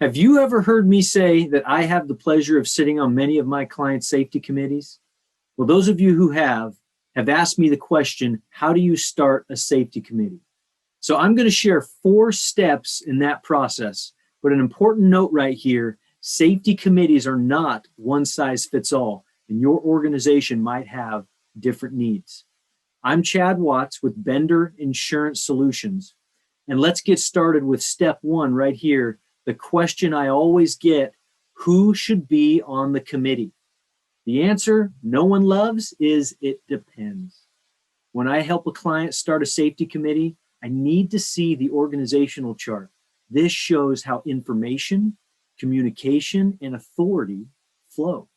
Have you ever heard me say that I have the pleasure of sitting on many of my clients' safety committees? Well, those of you who have asked me the question, how do you start a safety committee? So I'm going to share 4 steps in that process. But an important note right here, safety committees are not one size fits all, and your organization might have different needs. I'm Chad Watts with Bender Insurance Solutions, and let's get started with step 1 right here. The question I always get, who should be on the committee? The answer no one loves is it depends. When I help a client start a safety committee, I need to see the organizational chart. This shows how information, communication, and authority flow.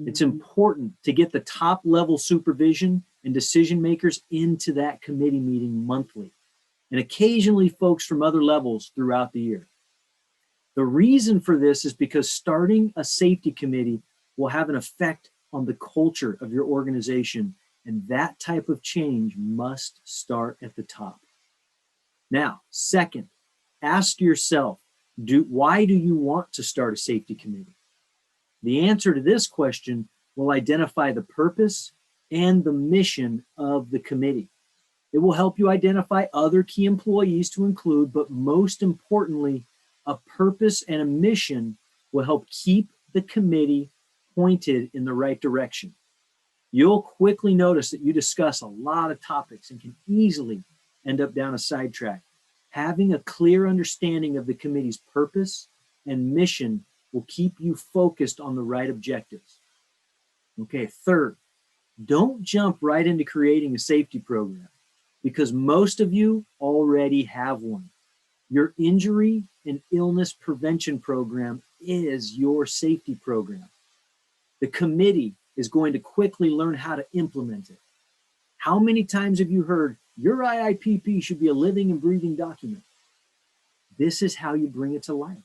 It's important to get the top level supervision and decision makers into that committee meeting monthly, and occasionally folks from other levels throughout the year. The reason for this is because starting a safety committee will have an effect on the culture of your organization, and that type of change must start at the top. Now, second, ask yourself, why do you want to start a safety committee? The answer to this question will identify the purpose and the mission of the committee. It will help you identify other key employees to include, but most importantly, a purpose and a mission will help keep the committee pointed in the right direction. You'll quickly notice that you discuss a lot of topics and can easily end up down a sidetrack. Having a clear understanding of the committee's purpose and mission will keep you focused on the right objectives. Okay, third, don't jump right into creating a safety program because most of you already have one. Your injury and illness prevention program is your safety program. The committee is going to quickly learn how to implement it. How many times have you heard your IIPP should be a living and breathing document? This is how you bring it to life.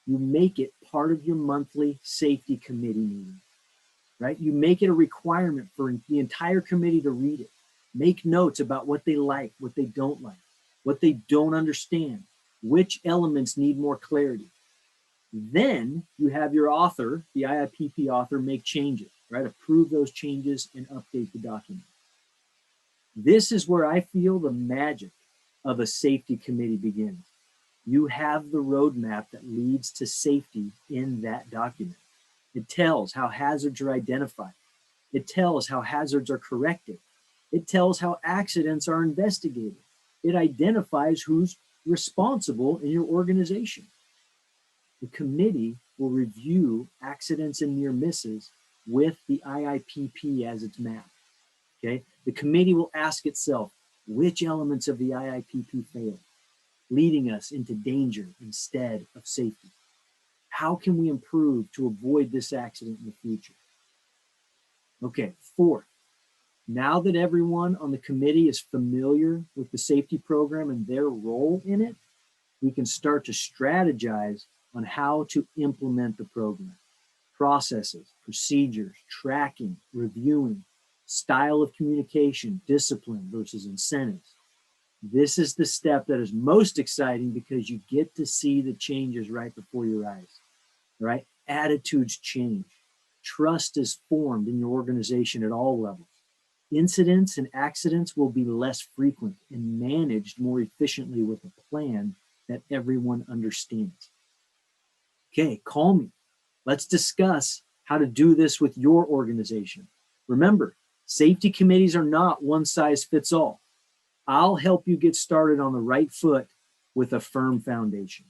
You make it part of your monthly safety committee meeting, right? You make it a requirement for the entire committee to read it. Make notes about what they like, what they don't like, what they don't understand, which elements need more clarity. Then you have your author, the IIPP author, make changes, right? Approve those changes and update the document. This is where I feel the magic of a safety committee begins. You have the roadmap that leads to safety in that document. It tells how hazards are identified. It tells how hazards are corrected. It tells how accidents are investigated. It identifies who's responsible in your organization. The committee will review accidents and near misses with the IIPP as its map. Okay? The committee will ask itself, which elements of the IIPP failed, leading us into danger instead of safety? How can we improve to avoid this accident in the future? Okay, fourth, now that everyone on the committee is familiar with the safety program and their role in it, we can start to strategize on how to implement the program. Processes, procedures, tracking, reviewing, style of communication, discipline versus incentives. This is the step that is most exciting because you get to see the changes right before your eyes, right? Attitudes change. Trust is formed in your organization at all levels. Incidents and accidents will be less frequent and managed more efficiently with a plan that everyone understands. Okay, call me. Let's discuss how to do this with your organization. Remember, safety committees are not one size fits all. I'll help you get started on the right foot with a firm foundation.